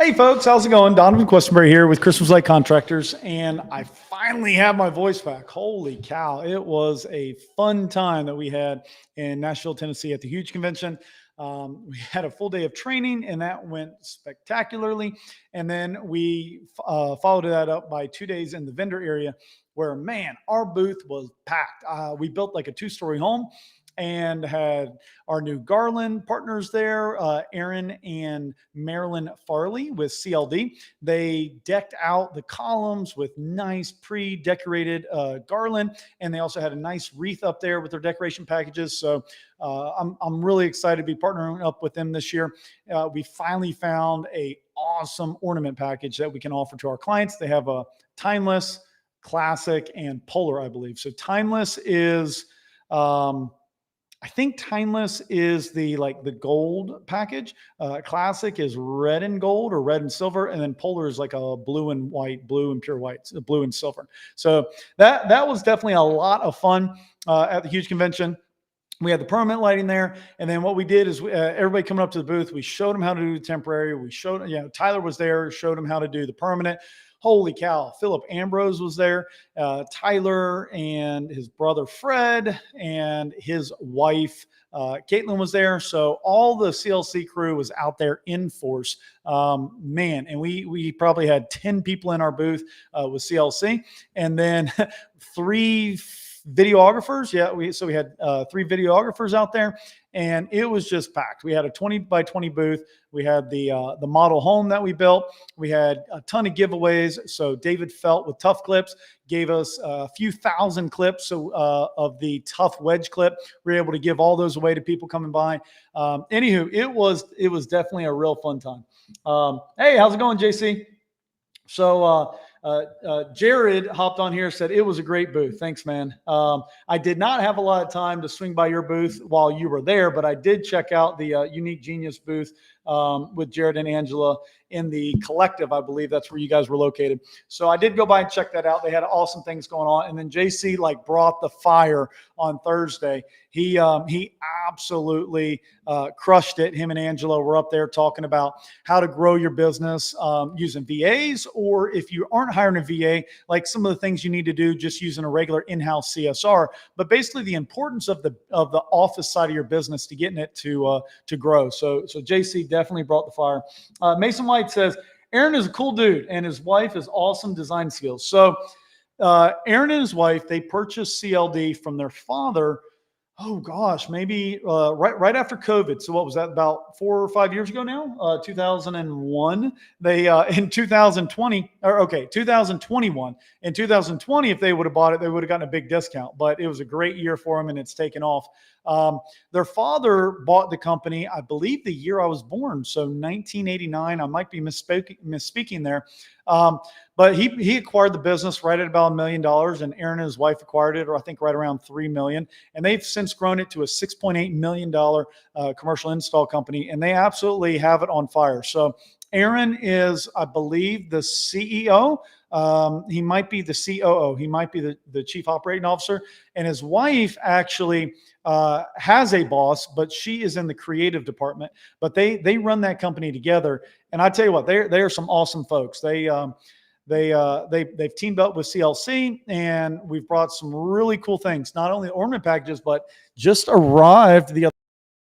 Hey folks, how's it going? Donovan Questenberry here with Christmas Light Contractors, and I finally have my voice back. Holy cow. It was a fun time that we had in Nashville, Tennessee at the Huge Convention. We had a full day of training, and that went spectacularly. And then we followed that up by 2 days in the vendor area where, man, our booth was packed. We built like a two-story home and had our new Garland partners there, Aaron and Marilyn Farley with CLD. They decked out the columns with nice pre-decorated garland, and they also had a nice wreath up there with their decoration packages. So I'm really excited to be partnering up with them this year. We finally found a awesome ornament package that we can offer to our clients. They have a timeless, classic, and polar, I believe. So timeless is I think timeless is the gold package. Classic is red and gold or red and silver, and then polar is like a blue and white, blue and pure white, blue and silver. So that was definitely a lot of fun at the Huge Convention. We had the permanent lighting there, and then what we did is everybody coming up to the booth, we showed them how to do the temporary. We showed, Tyler was there, showed them how to do the permanent. Holy cow. Philip Ambrose was there, Tyler and his brother Fred and his wife Caitlin was there. So all the CLC crew was out there in force, man. And we probably had 10 people in our booth with CLC, and then 3 videographers. So we had 3 videographers out there, and it was just packed. We had a 20 by 20 booth. We had the model home that we built. We had a ton of giveaways. So David Felt with Tough Clips gave us a few thousand clips of the Tough Wedge clip. We were able to give all those away to people coming by. Anywho, it was definitely a real fun time. Hey, how's it going, JC? So Jared hopped on here, said it was a great booth. Thanks, man. I did not have a lot of time to swing by your booth while you were there, but I did check out the Unique Genius booth with Jared and Angela in the Collective. I believe that's where you guys were located. So I did go by and check that out. They had awesome things going on. And then JC brought the fire on Thursday. He absolutely crushed it. Him and Angela were up there talking about how to grow your business using VAs, or if you aren't hiring a VA, like some of the things you need to do just using a regular in-house CSR. But basically the importance of the office side of your business to getting it to grow. So JC definitely brought the fire. Mason White says Aaron is a cool dude and his wife is awesome design skills. So Aaron and his wife, they purchased CLD from their father. Oh gosh, maybe right after COVID. So what was that, about 4 or 5 years ago now? 2001. They in 2020, or okay, 2021. In 2020, if they would have bought it, they would have gotten a big discount. But it was a great year for them, and it's taken off. Their father bought the company, I believe, the year I was born, so 1989. I might be misspeaking there. But he acquired the business right at about $1 million, and Aaron and his wife acquired it, or I think right around $3 million. And they've since grown it to a $6.8 million commercial install company, and they absolutely have it on fire. So Aaron is, I believe, the CEO. He might be the COO. He might be the chief operating officer. And his wife actually has a boss, but she is in the creative department. But they run that company together. And I tell you what, they are some awesome folks. They've teamed up with CLC, and we've brought some really cool things. Not only ornament packages, but just arrived the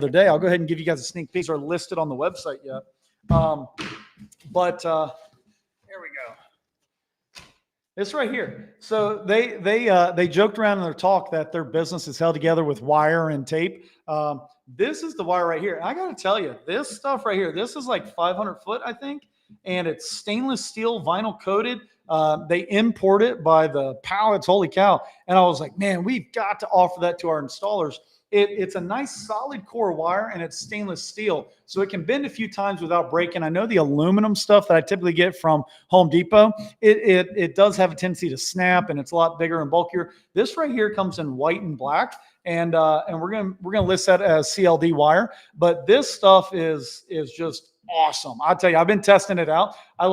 other day. I'll go ahead and give you guys a sneak peek. These are listed on the website yet. But here we go. It's right here. So they joked around in their talk that their business is held together with wire and tape. This is the wire right here. I got to tell you, this stuff right here, this is like 500 foot, I think, and it's stainless steel vinyl coated. They import it by the pallets. Holy cow. And I was like, man, we've got to offer that to our installers. It's a nice solid core wire, and it's stainless steel, so it can bend a few times without breaking. I know the aluminum stuff that I typically get from Home Depot, it does have a tendency to snap, and it's a lot bigger and bulkier. This right here comes in white and black, and we're gonna list that as CLD wire. But this stuff is just awesome. I'll tell you, I've been testing it out. I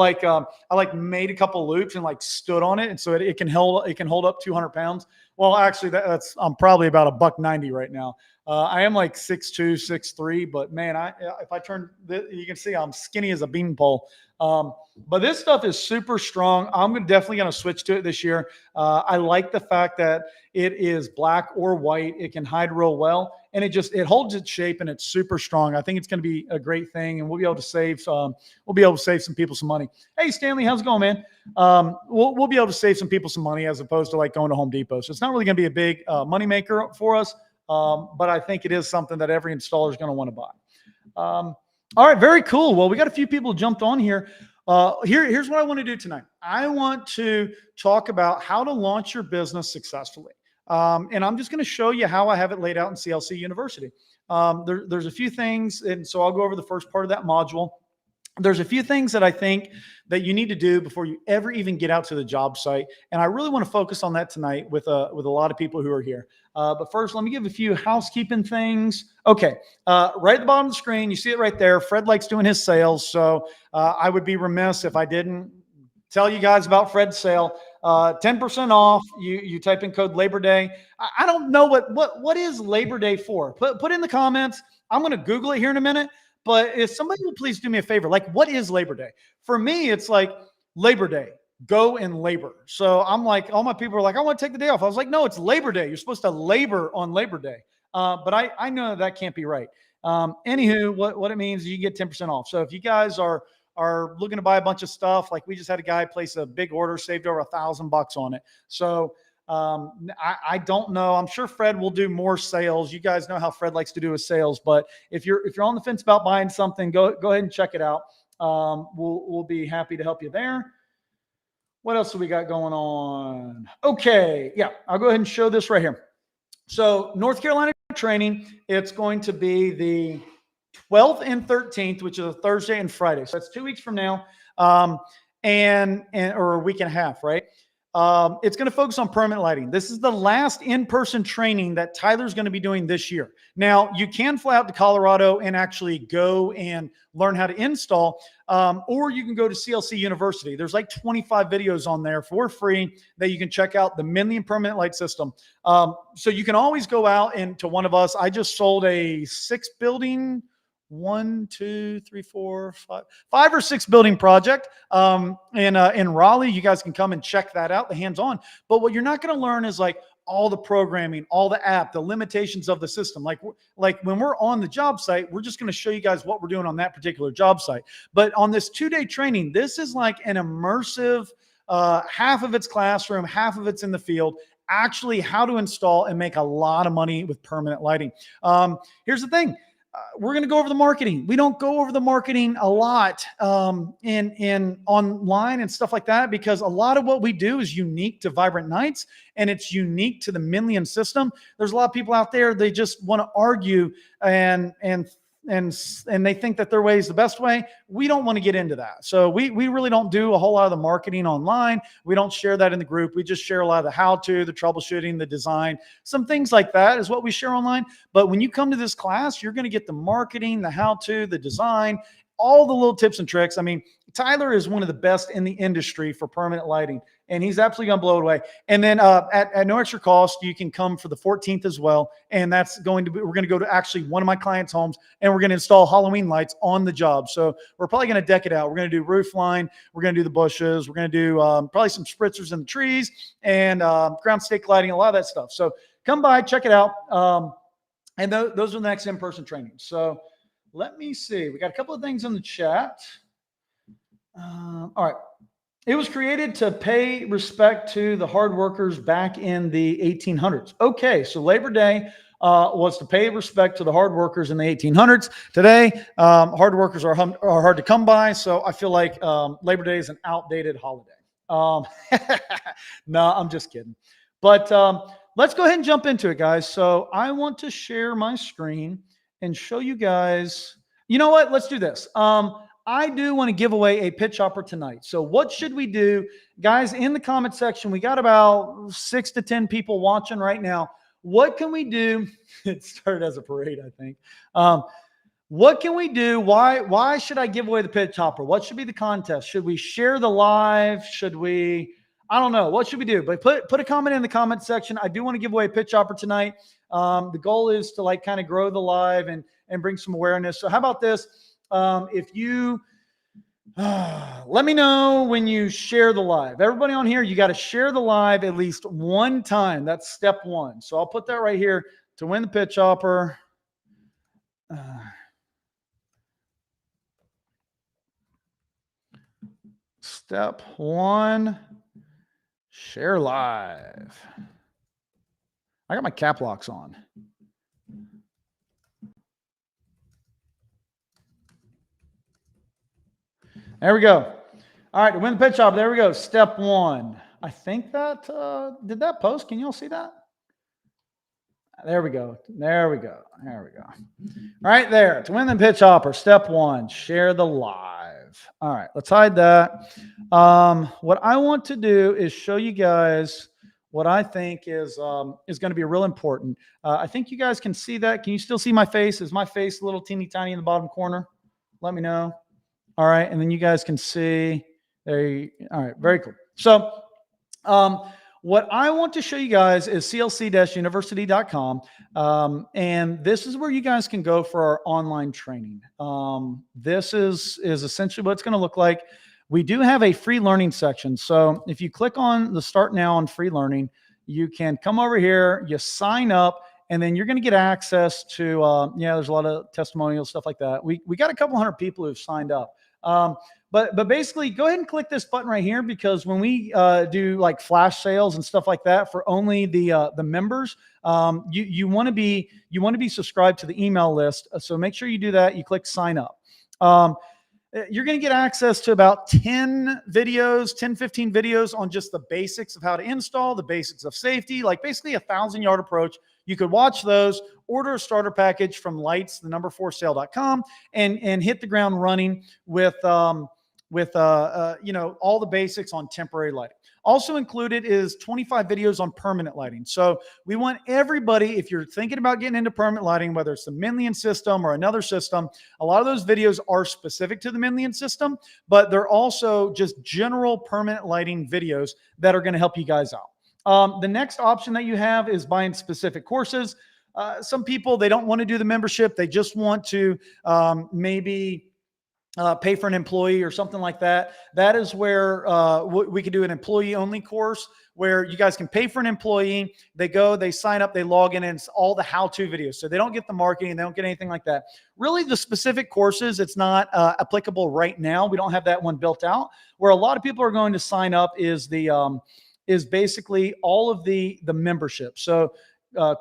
made a couple loops and stood on it, and so it can hold up 200 pounds. Well, actually, I'm probably about $190 right now. I am like 6'2", 6'3", but man, if I turn, you can see I'm skinny as a beanpole. But this stuff is super strong. I'm definitely going to switch to it this year. I like the fact that it is black or white. It can hide real well, and it holds its shape, and it's super strong. I think it's going to be a great thing, and we'll be able to save some people some money. Hey, Stanley, how's it going, man? We'll be able to save some people some money as opposed to like going to Home Depot. So it's not really going to be a big money maker for us. But I think it is something that every installer is going to want to buy. All right, very cool. Well, we got a few people jumped on here. Here's what I want to do tonight. I want to talk about how to launch your business successfully. And I'm just going to show you how I have it laid out in CLC University. There's a few things, and so I'll go over the first part of that module. There's a few things that I think that you need to do before you ever even get out to the job site. And I really want to focus on that tonight with a lot of people who are here. But first, let me give a few housekeeping things. Okay, right at the bottom of the screen, you see it right there. Fred likes doing his sales. So I would be remiss if I didn't tell you guys about Fred's sale. 10% off. You type in code Labor Day. I don't know what is Labor Day for. Put in the comments. I'm going to Google it here in a minute. But if somebody would please do me a favor, like what is Labor Day? For me, it's like Labor Day, go and labor. So I'm like, all my people are like, I want to take the day off. I was like, no, it's Labor Day. You're supposed to labor on Labor Day. But I know that can't be right. Anywho, what it means is you get 10% off. So if you guys are looking to buy a bunch of stuff, like we just had a guy place a big order, saved over $1,000 on it. So I don't know. I'm sure Fred will do more sales. You guys know how Fred likes to do his sales, but if you're on the fence about buying something, go ahead and check it out. We'll be happy to help you there. What else do we got going on? Okay. Yeah, I'll go ahead and show this right here. So North Carolina training, it's going to be the 12th and 13th, which is a Thursday and Friday. So that's 2 weeks from now. And or a week and a half, right? It's going to focus on permanent lighting. This is the last in-person training that Tyler's going to be doing this year. Now, you can fly out to Colorado and actually go and learn how to install, or you can go to CLC University. There's like 25 videos on there for free that you can check out, the Minley permanent light system. So you can always go out and to one of us. I just sold a 6-building, 5 or 6 building project in Raleigh. You guys can come and check that out, the hands-on. But what you're not going to learn is like all the programming, all the app, the limitations of the system. Like when we're on the job site, we're just going to show you guys what we're doing on that particular job site. But on this 2-day training, this is like an immersive, half of it's classroom, half of it's in the field, actually how to install and make a lot of money with permanent lighting. Here's the thing. We're going to go over the marketing. We don't go over the marketing a lot in online and stuff like that, because a lot of what we do is unique to Vibrant Nights and it's unique to the Minlian system. There's a lot of people out there, they just want to argue and they think that their way is the best way. We don't want to get into that. So we really don't do a whole lot of the marketing online. We don't share that in the group. We just share a lot of the how-to, the troubleshooting, the design, some things like that is what we share online. But when you come to this class, you're going to get the marketing, the how-to, the design, all the little tips and tricks. I mean, Tyler is one of the best in the industry for permanent lighting, and he's absolutely going to blow it away. And then at no extra cost, you can come for the 14th as well. And that's going to be, we're going to go to actually one of my clients' homes, and we're going to install Halloween lights on the job. So we're probably going to deck it out. We're going to do roof line. We're going to do the bushes. We're going to do probably some spritzers in the trees and ground stake lighting, a lot of that stuff. So come by, check it out. And those are the next in-person trainings. So let me see. We got a couple of things in the chat. All right. It was created to pay respect to the hard workers back in the 1800s. Okay, so Labor Day was to pay respect to the hard workers in the 1800s. Today, hard workers are hard to come by, so I feel like Labor Day is an outdated holiday. No, I'm just kidding. But let's go ahead and jump into it, guys. So I want to share my screen and show you guys. You know what? Let's do this. I do want to give away a pitch hopper tonight. So what should we do? Guys, in the comment section, we got about 6 to 10 people watching right now. What can we do? It started as a parade, I think. What can we do? Why should I give away the pitch hopper? What should be the contest? Should we share the live? Should we? I don't know. What should we do? But put a comment in the comment section. I do want to give away a pitch offer tonight. The goal is to like kind of grow the live and bring some awareness. So how about this? If you let me know when you share the live. Everybody on here, you got to share the live at least one time. That's step one. So I'll put that right here to win the pitch offer. Step one, share live. I got my cap locks on. There we go. All right, to win the pitch offer, there we go. Step one. I think that, did that post? Can y'all see that? There we go. There we go. There we go. Right there. To win the pitch offer, step one, share the live. All right, let's hide that. What I want to do is show you guys what I think is going to be real important. I think you guys can see that. Can you still see my face? Is my face a little teeny tiny in the bottom corner? Let me know. All right, and then you guys can see. All right, very cool. So what I want to show you guys is CLC-University.com. And this is where you guys can go for our online training. This is essentially what it's going to look like. We do have a free learning section. So if you click on the Start Now on free learning, you can come over here, you sign up, and then you're going to get access to, there's a lot of testimonials, stuff like that. We got a couple hundred people who've signed up. But basically go ahead and click this button right here, because when we do like flash sales and stuff like that for only the members, you want to be subscribed to the email list. So make sure you do that. You click sign up. You're going to get access to about 10 videos, 10, 15 videos on just the basics of how to install, the basics of safety, like basically a 1,000-yard approach. You could watch those, order a starter package from lights4sale.com and hit the ground running with all the basics on temporary lighting. Also included is 25 videos on permanent lighting. So we want everybody, if you're thinking about getting into permanent lighting, whether it's the Minlian system or another system, a lot of those videos are specific to the Minlian system, but they're also just general permanent lighting videos that are going to help you guys out. The next option that you have is buying specific courses. Some people, they don't want to do the membership. They just want to maybe pay for an employee or something like that. That is where we could do an employee-only course where you guys can pay for an employee. They go, they sign up, they log in, and it's all the how-to videos. So they don't get the marketing, they don't get anything like that. Really, the specific courses, it's not applicable right now. We don't have that one built out. Where a lot of people are going to sign up is basically all of the membership. So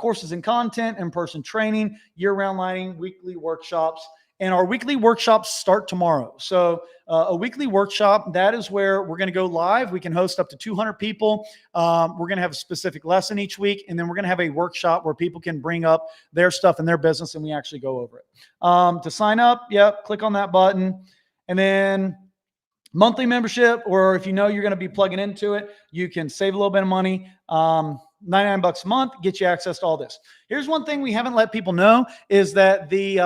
courses in content, in-person training, year-round lighting, weekly workshops. And our weekly workshops start tomorrow. So a weekly workshop, that is where we're going to go live. We can host up to 200 people. We're going to have a specific lesson each week. And then we're going to have a workshop where people can bring up their stuff in their business and we actually go over it. To sign up, click on that button. And then monthly membership, or if you know you're going to be plugging into it, you can save a little bit of money. $99 a month, get you access to all this. Here's one thing we haven't let people know is that the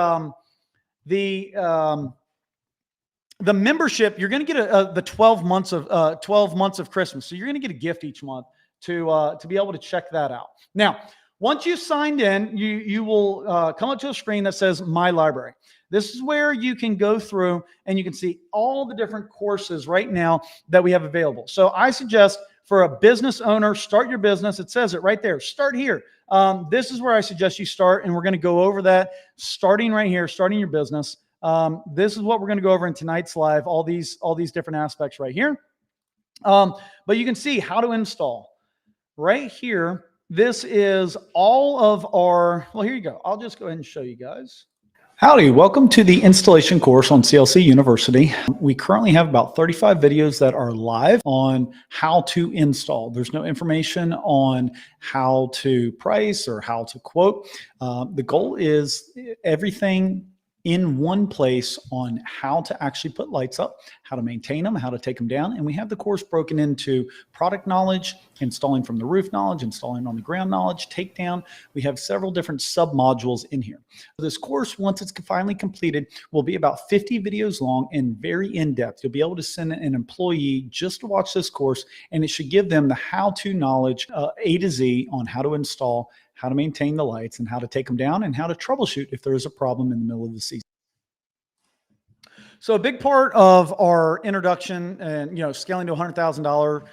membership, you're going to get the 12 months of Christmas. So you're going to get a gift each month to be able to check that out. Now, once you've signed in, you will come up to a screen that says My Library. This is where you can go through and you can see all the different courses right now that we have available. So I suggest for a business owner, start your business. It says it right there. Start here. This is where I suggest you start, and we're going to go over that starting right here, starting your business. This is what we're going to go over in tonight's live, all these different aspects right here. But you can see how to install right here. This is all of our, well, here you go. I'll just go ahead and show you guys. Howdy, welcome to the installation course on CLC University. We currently have about 35 videos that are live on how to install. There's no information on how to price or how to quote. The goal is everything in one place on how to actually put lights up, how to maintain them, how to take them down. And we have the course broken into product knowledge, installing from the roof knowledge, installing on the ground knowledge, takedown. We have several different sub-modules in here. This course, once it's finally completed, will be about 50 videos long and very in-depth. You'll be able to send an employee just to watch this course, and it should give them the how-to knowledge, A to Z, on how to install, how to maintain the lights, and how to take them down, and how to troubleshoot if there is a problem in the middle of the season. So a big part of our introduction and scaling to $100,000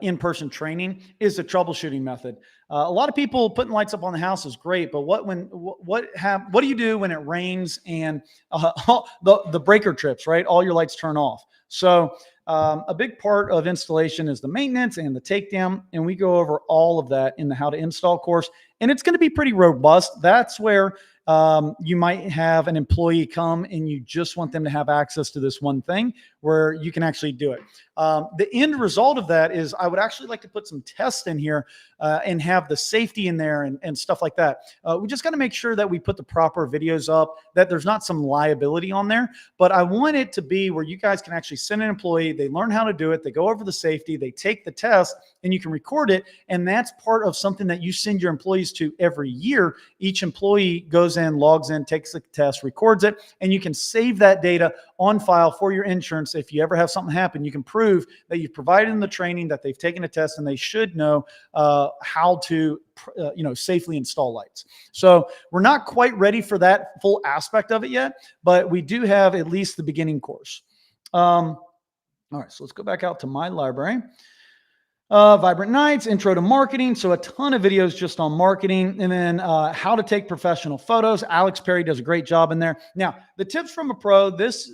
in-person training is the troubleshooting method. A lot of people putting lights up on the house is great, but what do you do when it rains and the breaker trips, right? All your lights turn off. So a big part of installation is the maintenance and the takedown, and we go over all of that in the how to install course, and it's going to be pretty robust. That's where you might have an employee come and you just want them to have access to this one thing where you can actually do it. The end result of that is I would actually like to put some tests in here and have the safety in there and stuff like that. We just got to make sure that we put the proper videos up, that there's not some liability on there, but I want it to be where you guys can actually send an employee, they learn how to do it, they go over the safety, they take the test, and you can record it. And that's part of something that you send your employees to every year. Each employee goes in, logs in, takes the test, records it, and you can save that data on file for your insurance. If you ever have something happen, you can prove that you've provided them the training, that they've taken a test, and they should know how to safely install lights. So we're not quite ready for that full aspect of it yet, but we do have at least the beginning course. All right, so let's go back out to my library. Vibrant Nights, Intro to Marketing. So a ton of videos just on marketing, and then how to take professional photos. Alex Perry does a great job in there. Now, the tips from a pro, this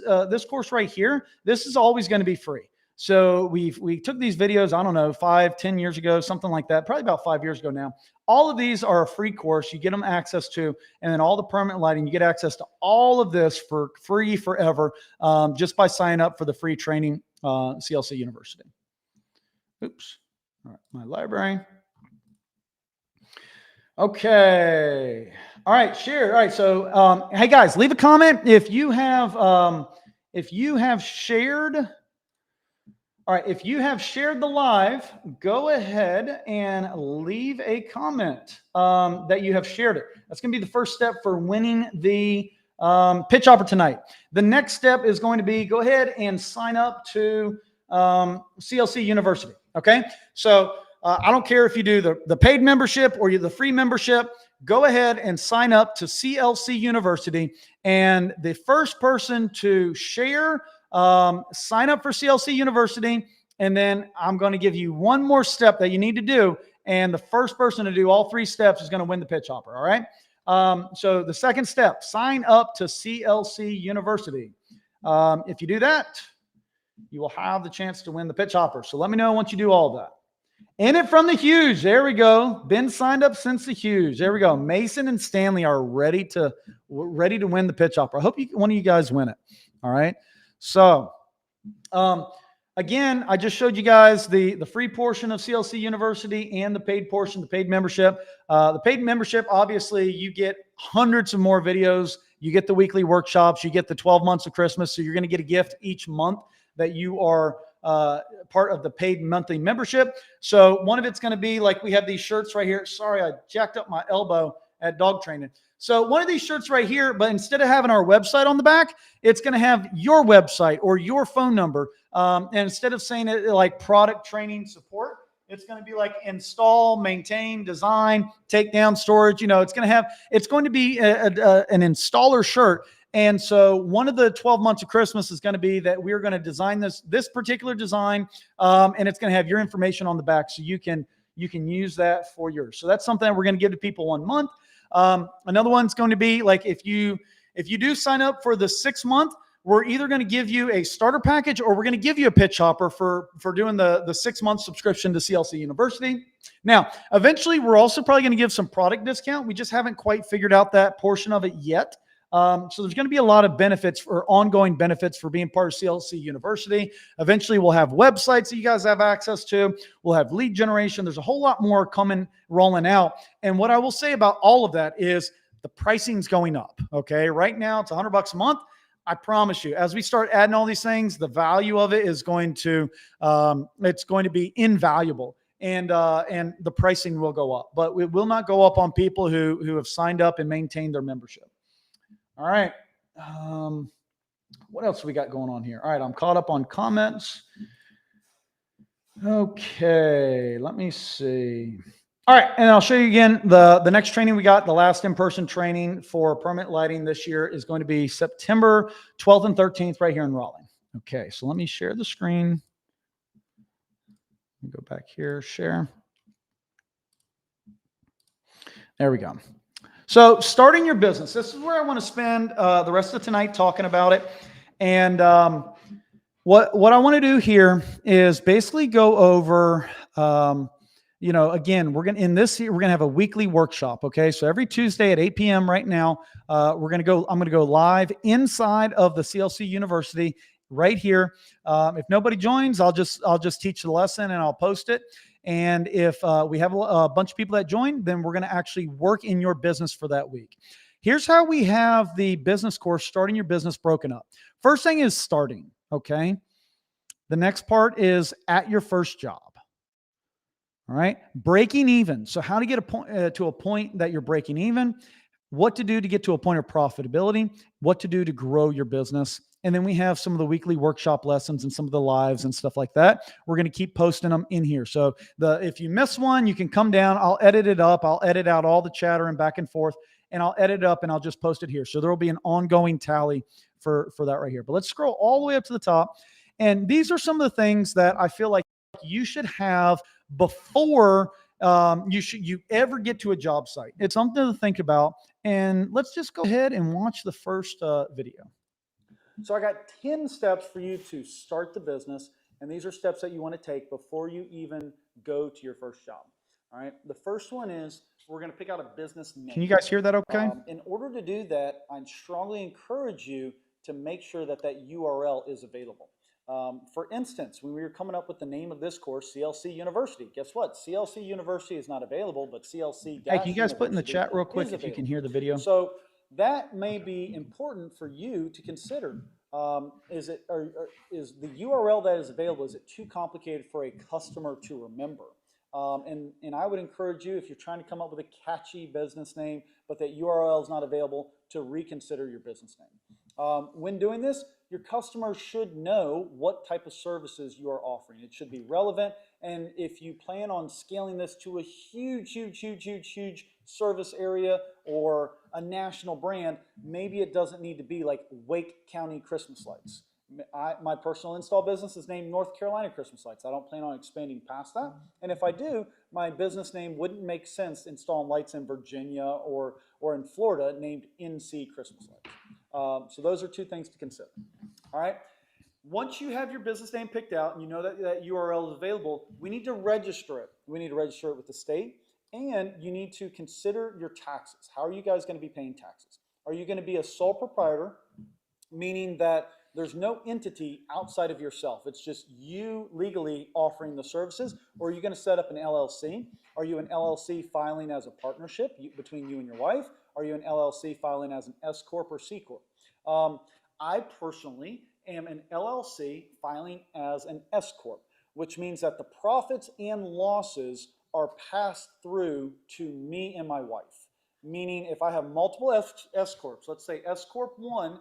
course right here, this is always going to be free. So we took these videos, I don't know, 5-10 years ago, something like that, probably about 5 years ago now. All of these are a free course. You get them access to, and then all the permanent lighting, you get access to all of this for free forever, just by signing up for the free training, CLC University. Oops. All right, my library. Okay. All right, share. All right. So, hey guys, leave a comment if you have shared. All right, if you have shared the live, go ahead and leave a comment that you have shared it. That's going to be the first step for winning the pitch offer tonight. The next step is going to be go ahead and sign up to CLC University. Okay, so I don't care if you do the paid membership or the free membership. Go ahead and sign up to CLC University, and the first person to share, sign up for CLC University, and then I'm going to give you one more step that you need to do, and the first person to do all 3 steps is going to win the pitch offer. All right. So the second step, sign up to CLC University. If you do that, you will have the chance to win the pitch offer. So let me know once you do all of that. In it from the Huge. There we go. Been signed up since the Huge. There we go. Mason and Stanley are ready to win the pitch offer. I hope one of you guys win it. All right. So, again, I just showed you guys the free portion of CLC University and the paid portion, the paid membership. The paid membership, obviously, you get hundreds of more videos. You get the weekly workshops. You get the 12 months of Christmas. So you're going to get a gift each month that you are part of the paid monthly membership. So one of it's going to be like we have these shirts right here. Sorry, I jacked up my elbow at dog training. So one of these shirts right here, but instead of having our website on the back, it's going to have your website or your phone number. And instead of saying it like product training support, it's going to be like install, maintain, design, take down, storage. It's going to be an installer shirt. And so one of the 12 months of Christmas is going to be that we're going to design this particular design, and it's going to have your information on the back, so you can use that for yours. So that's something that we're going to give to people 1 month. Another one's going to be like if you do sign up for the 6 month, we're either going to give you a starter package or we're going to give you a pitch hopper for doing the 6 month subscription to CLC University. Now, eventually, we're also probably going to give some product discount. We just haven't quite figured out that portion of it yet. So there's going to be a lot of benefits or ongoing benefits for being part of CLC University. Eventually, we'll have websites that you guys have access to. We'll have lead generation. There's a whole lot more rolling out. And what I will say about all of that is the pricing's going up. Okay. Right now it's $100 a month. I promise you, as we start adding all these things, the value of it is going to, it's going to be invaluable, and the pricing will go up, but it will not go up on people who have signed up and maintained their membership. All right. What else we got going on here? All right. I'm caught up on comments. Okay. Let me see. All right, and I'll show you again the next training we got. The last in-person training for permanent lighting this year is going to be September 12th and 13th right here in Raleigh. Okay, so let me share the screen. Go back here, share. There we go. So starting your business, this is where I want to spend the rest of tonight talking about it. And what I want to do here is basically go over you know, again, we're going to have a weekly workshop. Okay. So every Tuesday at 8 p.m. right now, I'm going to go live inside of the CLC University right here. If nobody joins, I'll just teach the lesson and I'll post it. And if we have a bunch of people that join, then we're going to actually work in your business for that week. Here's how we have the business course, starting your business, broken up. First thing is starting. Okay. The next part is at your first job. All right. Breaking even. So how to get to a point that you're breaking even, what to do to get to a point of profitability, what to do to grow your business. And then we have some of the weekly workshop lessons and some of the lives and stuff like that. We're going to keep posting them in here. So if you miss one, you can come down. I'll edit it up. I'll edit out all the chatter and back and forth, and I'll edit it up and I'll just post it here. So there will be an ongoing tally for that right here. But let's scroll all the way up to the top. And these are some of the things that I feel like you should have before you ever get to a job site. It's something to think about. And let's just go ahead and watch the first video. So I got 10 steps for you to start the business. And these are steps that you want to take before you even go to your first job. All right. The first one is we're going to pick out a business name. Can you guys hear that okay? In order to do that, I strongly encourage you to make sure that that URL is available. For instance, when we were coming up with the name of this course, CLC University, guess what? CLC University is not available, but CLC. Hey, can you guys put in the chat real quick if you can hear the video? So that may be important for you to consider. Is the URL that is available, is it too complicated for a customer to remember? And I would encourage you, if you're trying to come up with a catchy business name, but that URL is not available, to reconsider your business name. When doing this, your customers should know what type of services you are offering. It should be relevant. And if you plan on scaling this to a huge service area or a national brand, maybe it doesn't need to be like Wake County Christmas lights. My personal install business is named North Carolina Christmas Lights. I don't plan on expanding past that. And if I do, my business name wouldn't make sense installing lights in Virginia or in Florida named NC Christmas Lights. So those are two things to consider. All right. Once you have your business name picked out and you know that that URL is available, we need to register it. We need to register it with the state, and you need to consider your taxes. How are you guys going to be paying taxes? Are you going to be a sole proprietor, meaning that there's no entity outside of yourself? It's just you legally offering the services. Or are you going to set up an LLC? Are you an LLC filing as a partnership between you and your wife? Are you an LLC filing as an S Corp or C Corp? I personally am an LLC filing as an S Corp, which means that the profits and losses are passed through to me and my wife. Meaning if I have multiple S Corps, let's say S Corp 1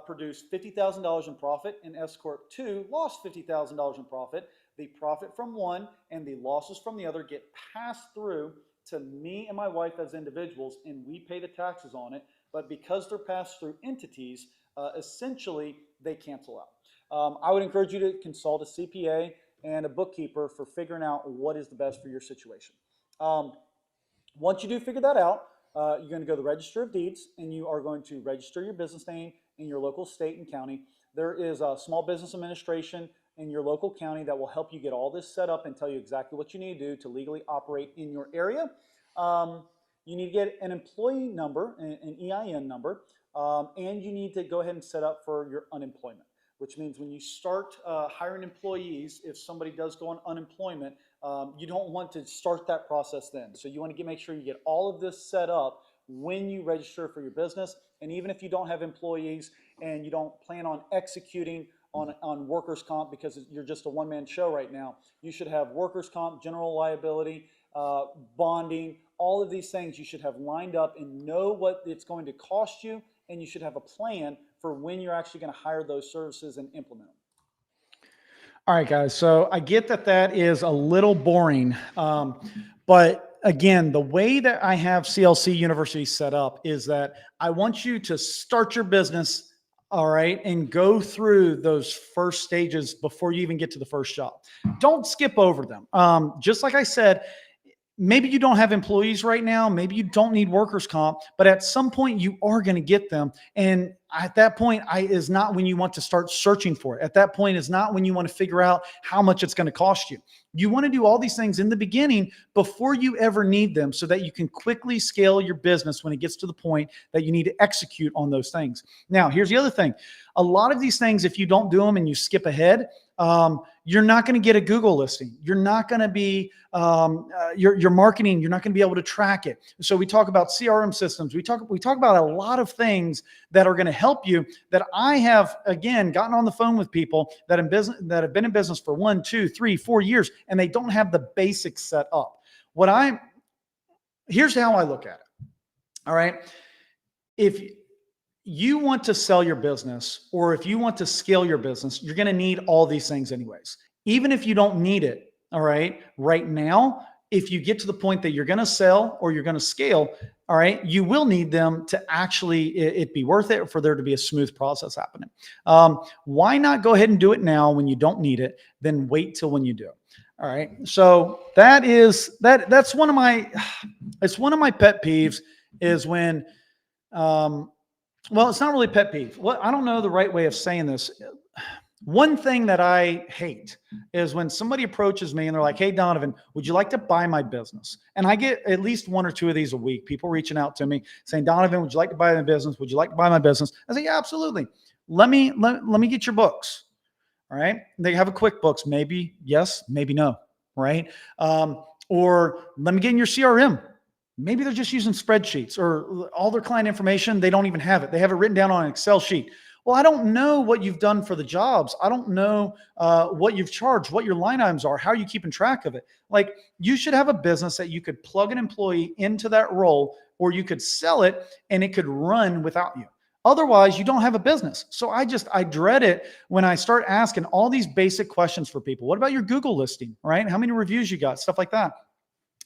produced $50,000 in profit and S Corp 2 lost $50,000 in profit, the profit from one and the losses from the other get passed through to me and my wife as individuals, and we pay the taxes on it. But because they're passed through entities, essentially they cancel out. I would encourage you to consult a CPA and a bookkeeper for figuring out what is the best for your situation. Once you do figure that out, you're going to go to the Register of Deeds, and you are going to register your business name in your local state and county. There is a small business administration in your local county that will help you get all this set up and tell you exactly what you need to do to legally operate in your area. You need to get an employee number, an EIN number, and you need to go ahead and set up for your unemployment, which means when you start hiring employees, if somebody does go on unemployment, you don't want to start that process then. So you want to make sure you get all of this set up when you register for your business. And even if you don't have employees and you don't plan on executing on workers' comp because you're just a one-man show right now, you should have workers' comp, general liability, bonding, all of these things you should have lined up and know what it's going to cost you, and you should have a plan for when you're actually going to hire those services and implement them. All right, guys. So I get that that is a little boring, but again, the way that I have CLC University set up is that I want you to start your business, all right, and go through those first stages before you even get to the first job. Don't skip over them. Just like I said, maybe you don't have employees right now. Maybe you don't need workers' comp, but at some point you are going to get them. And at that point is not when you want to start searching for it. At that point is not when you want to figure out how much it's going to cost you. You want to do all these things in the beginning before you ever need them so that you can quickly scale your business when it gets to the point that you need to execute on those things. Now, here's the other thing. A lot of these things, if you don't do them and you skip ahead, you're not going to get a Google listing. You're not going to be, your marketing, you're not going to be able to track it. So we talk about CRM systems. We talk about a lot of things that are going to help you that I have, again, gotten on the phone with people that have been in business for 1, 2, 3, 4 years, and they don't have the basics set up. Here's how I look at it. All right. If you want to sell your business, or if you want to scale your business, you're going to need all these things anyways. Even if you don't need it, all right, right now, if you get to the point that you're going to sell or you're going to scale, all right, you will need them to actually it be worth it for there to be a smooth process happening. Why not go ahead and do it now when you don't need it, then wait till when you do? All right. So that's one of my pet peeves is when, well, it's not really pet peeve. I don't know the right way of saying this. One thing that I hate is when somebody approaches me and they're like, "Hey, Donovan, would you like to buy my business?" And I get at least 1 or 2 of these a week. People reaching out to me saying, "Donovan, would you like to buy my business? Would you like to buy my business?" I say, "Yeah, absolutely. Let me get your books." All right. They have a QuickBooks, maybe yes, maybe no. Right. Or let me get in your CRM. Maybe they're just using spreadsheets, or all their client information, they don't even have it. They have it written down on an Excel sheet. Well, I don't know what you've done for the jobs. I don't know what you've charged, what your line items are, how are you keeping track of it? Like, you should have a business that you could plug an employee into that role, or you could sell it and it could run without you. Otherwise, you don't have a business. So I dread it when I start asking all these basic questions for people. What about your Google listing, right? How many reviews you got, stuff like that.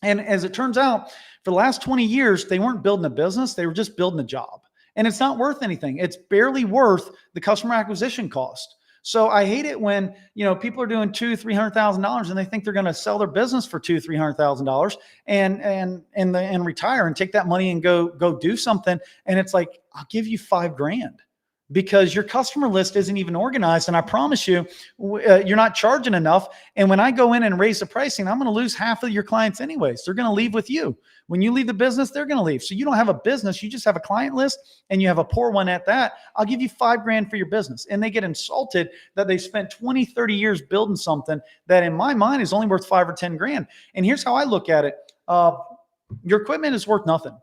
And as it turns out, for the last 20 years, they weren't building a business. They were just building a job. And it's not worth anything. It's barely worth the customer acquisition cost. So I hate it when, people are doing $200,000-$300,000 and they think they're going to sell their business for $200,000-$300,000 and retire and take that money and go do something. And it's like, I'll give you $5,000. Because your customer list isn't even organized. And I promise you, you're not charging enough. And when I go in and raise the pricing, I'm going to lose half of your clients anyways. They're going to leave with you. When you leave the business, they're going to leave. So you don't have a business. You just have a client list, and you have a poor one at that. I'll give you $5,000 for your business. And they get insulted that they spent 20, 30 years building something that in my mind is only worth $5,000 or $10,000. And here's how I look at it. Your equipment is worth nothing.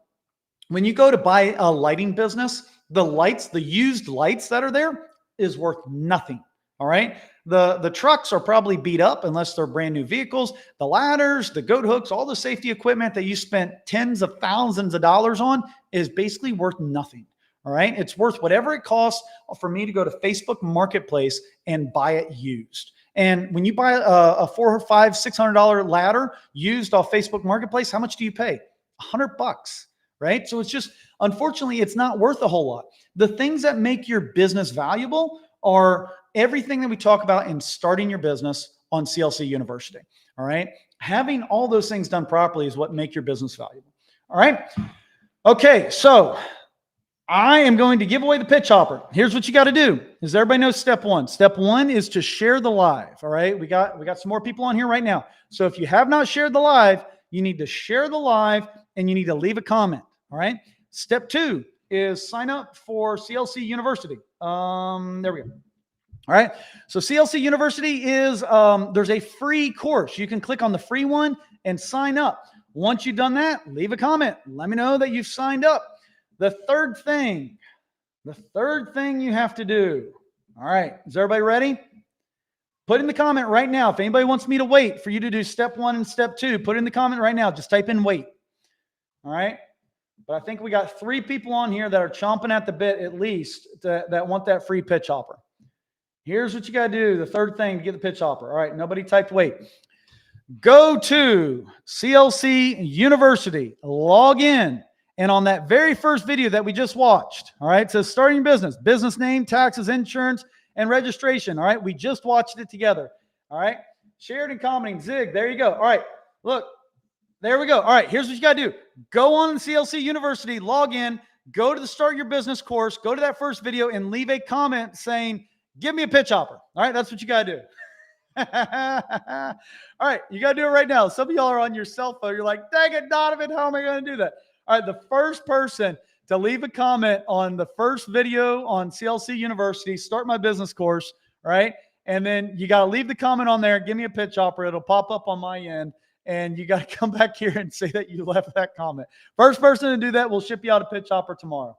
When you go to buy a lighting business, the used lights that are there is worth nothing. All right. The trucks are probably beat up unless they're brand new vehicles. The ladders, the goat hooks, all the safety equipment that you spent tens of thousands of dollars on is basically worth nothing. All right. It's worth whatever it costs for me to go to Facebook Marketplace and buy it used. And when you buy a $400 or $500, $600 ladder used off Facebook Marketplace, how much do you pay? $100. Right? So it's just, unfortunately, it's not worth a whole lot. The things that make your business valuable are everything that we talk about in starting your business on CLC University. All right. Having all those things done properly is what make your business valuable. All right. Okay. So I am going to give away the pitch hopper. Here's what you got to do. Does everybody know step 1? Step 1 is to share the live. All right. We got some more people on here right now. So if you have not shared the live, you need to share the live and you need to leave a comment. All right. Step 2 is sign up for CLC University. There we go. All right. So CLC University is, there's a free course. You can click on the free one and sign up. Once you've done that, leave a comment. Let me know that you've signed up. The third thing you have to do. All right. Is everybody ready? Put in the comment right now. If anybody wants me to wait for you to do step 1 and step 2, put in the comment right now. Just type in wait. All right. But I think we got 3 people on here that are chomping at the bit at least that want that free pitch hopper. Here's what you got to do. The third thing to get the pitch hopper. All right. Nobody typed wait. Go to CLC University, log in. And on that very first video that we just watched, all right, it says starting business, business name, taxes, insurance, and registration. All right. We just watched it together. All right. Shared and commenting. Zig. There you go. All right. Look, there we go. All right. Here's what you got to do. Go on CLC University, log in, go to the Start Your Business course, go to that first video and leave a comment saying, give me a pitch hopper. All right. That's what you got to do. All right. You got to do it right now. Some of y'all are on your cell phone. You're like, dang it, Donovan, how am I going to do that? All right. The first person to leave a comment on the first video on CLC University, Start My Business course, right? And then you got to leave the comment on there. Give me a pitch hopper. It'll pop up on my end. And you got to come back here and say that you left that comment. First person to do that, we'll ship you out a pitch hopper tomorrow.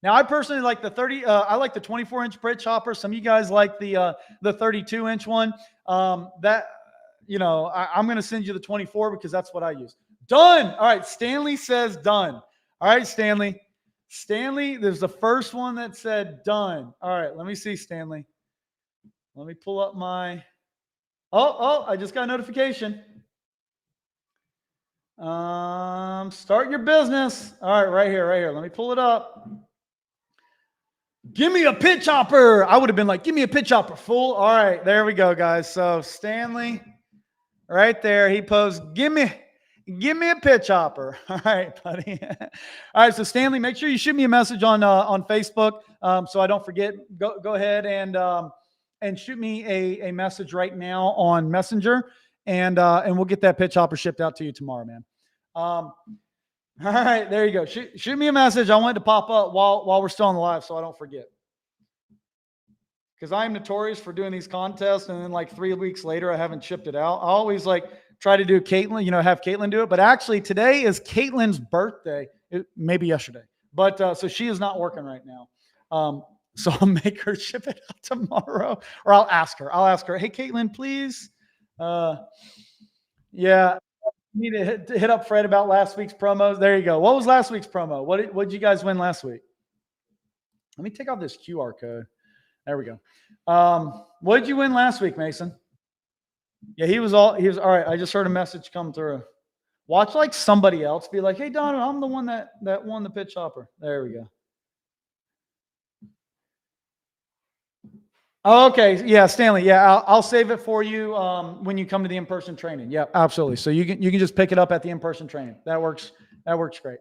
Now, I personally like the 30. I like the 24-inch pitch hopper. Some of you guys like the 32-inch one. I'm going to send you the 24 because that's what I use. Done. All right. Stanley says done. All right, Stanley. Stanley, there's the first one that said done. All right. Let me see, Stanley. Let me pull up my. Oh, I just got a notification. Start your business. All right, right here. Let me pull it up. Give me a pitch hopper. I would have been like, give me a pitch hopper, fool. All right, there we go, guys. So Stanley, right there, he posed, give me a pitch hopper. All right, buddy. All right, so Stanley, make sure you shoot me a message on Facebook so I don't forget. Go ahead and shoot me a message right now on Messenger, and we'll get that pitch hopper shipped out to you tomorrow, man. All right, there you go. Shoot me a message. I want it to pop up while we're still on the live so I don't forget. Because I'm notorious for doing these contests, and then like 3 weeks later, I haven't shipped it out. I always like try to do Caitlin, have Caitlin do it. But actually, today is Caitlin's birthday. Maybe yesterday. But so she is not working right now. So I'll make her ship it out tomorrow, or I'll ask her. Hey, Caitlin, please. Yeah. You need to hit up Fred about last week's promos. There you go. What was last week's promo? What did you guys win last week? Let me take off this QR code. There we go. What did you win last week, Mason? Yeah, he was all right. I just heard a message come through. Watch like somebody else be like, hey, Donovan, I'm the one that won the pitch hopper. There we go. Okay. Yeah, Stanley. Yeah, I'll save it for you when you come to the in-person training. Yeah, absolutely. So you can just pick it up at the in-person training. That works great.